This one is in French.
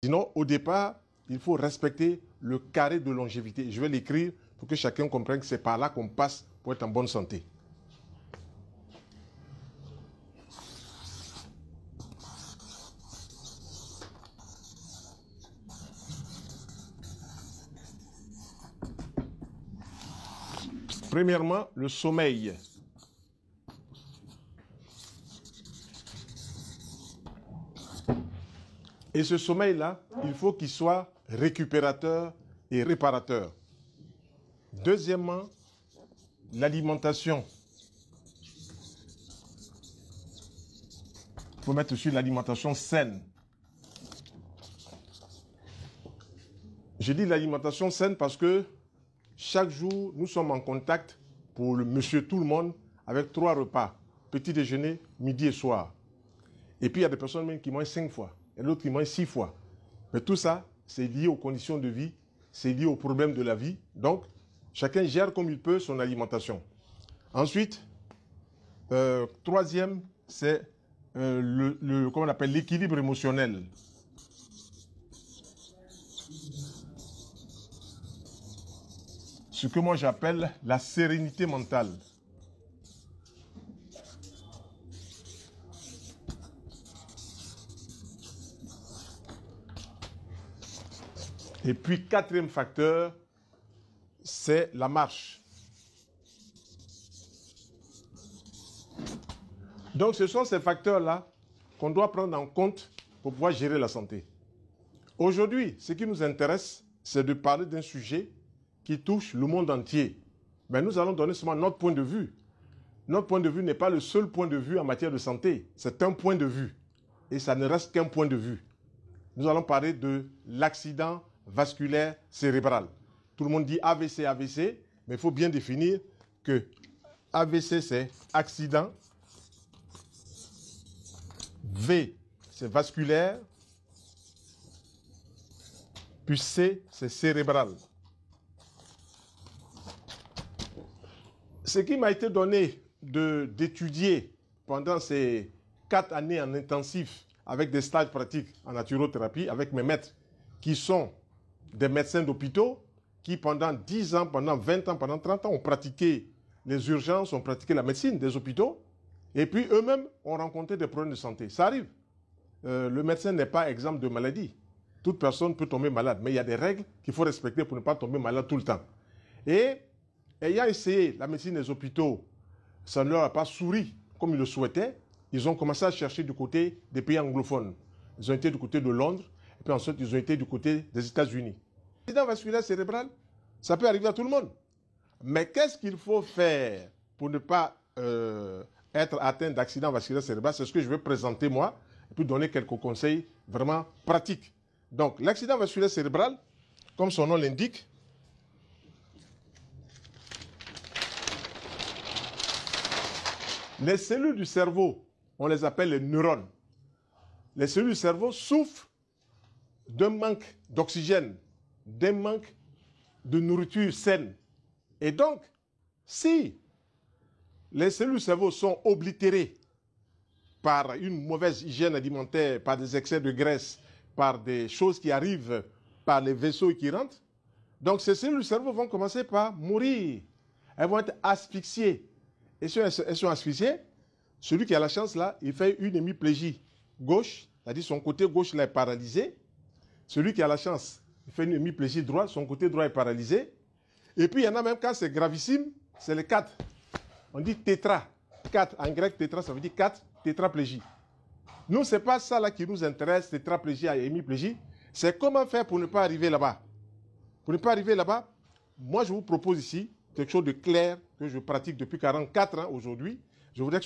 Sinon, au départ, il faut respecter le carré de longévité. Je vais l'écrire pour que chacun comprenne que c'est par là qu'on passe pour être en bonne santé. Premièrement, le sommeil. Et ce sommeil-là, il faut qu'il soit récupérateur et réparateur. Deuxièmement, l'alimentation. Il faut mettre sur l'alimentation saine. Je dis l'alimentation saine parce que chaque jour, nous sommes en contact pour le monsieur tout le monde avec 3 repas. Petit déjeuner, midi et soir. Et puis il y a des personnes même qui mangent 5 fois. Et d'autres qui mangent 6 fois. Mais tout ça, c'est lié aux conditions de vie, c'est lié aux problèmes de la vie. Donc, chacun gère comme il peut son alimentation. Ensuite, troisième, c'est comment on appelle l'équilibre émotionnel. Ce que moi j'appelle la sérénité mentale. Et puis, quatrième facteur, c'est la marche. Donc, ce sont ces facteurs-là qu'on doit prendre en compte pour pouvoir gérer la santé. Aujourd'hui, ce qui nous intéresse, c'est de parler d'un sujet qui touche le monde entier. Mais nous allons donner seulement notre point de vue. Notre point de vue n'est pas le seul point de vue en matière de santé. C'est un point de vue. Et ça ne reste qu'un point de vue. Nous allons parler de l'accident vasculaire cérébral. Tout le monde dit AVC, AVC, mais il faut bien définir que AVC, c'est accident. V, c'est vasculaire. Puis C, c'est cérébral. Ce qui m'a été donné d'étudier pendant ces 4 années en intensif avec des stages pratiques en naturothérapie avec mes maîtres qui sont des médecins d'hôpitaux qui pendant 10 ans, pendant 20 ans, pendant 30 ans ont pratiqué les urgences, ont pratiqué la médecine des hôpitaux et puis eux-mêmes ont rencontré des problèmes de santé. Ça arrive. Le médecin n'est pas exempt de maladie. Toute personne peut tomber malade, mais il y a des règles qu'il faut respecter pour ne pas tomber malade tout le temps. Et ayant essayé la médecine des hôpitaux, ça ne leur a pas souri comme ils le souhaitaient. Ils ont commencé à chercher du côté des pays anglophones. Ils ont été du côté de Londres, et puis ensuite ils ont été du côté des États-Unis. L'accident vasculaire cérébral, ça peut arriver à tout le monde. Mais qu'est-ce qu'il faut faire pour ne pas être atteint d'accident vasculaire cérébral? C'est ce que je vais présenter moi, et puis donner quelques conseils vraiment pratiques. Donc, l'accident vasculaire cérébral, comme son nom l'indique, les cellules du cerveau, on les appelle les neurones. Les cellules du cerveau souffrent d'un manque d'oxygène, d'un manque de nourriture saine. Et donc, si les cellules du cerveau sont oblitérées par une mauvaise hygiène alimentaire, par des excès de graisse, par des choses qui arrivent par les vaisseaux qui rentrent, donc ces cellules du cerveau vont commencer par mourir. Elles vont être asphyxiées. Et si elles sont asphyxiées, celui qui a la chance là, il fait une hémiplégie gauche, c'est-à-dire son côté gauche là est paralysé. Celui qui a la chance, il fait une hémiplégie droite, son côté droit est paralysé. Et puis il y en a même quand c'est gravissime, c'est les 4. On dit tétra. 4, en grec tétra, ça veut dire 4, tétraplégie. Nous, ce n'est pas ça là qui nous intéresse, tétraplégie et hémiplégie. C'est comment faire pour ne pas arriver là-bas. Pour ne pas arriver là-bas, moi je vous propose ici quelque chose de clair que je pratique depuis 44 ans aujourd'hui. Je voudrais que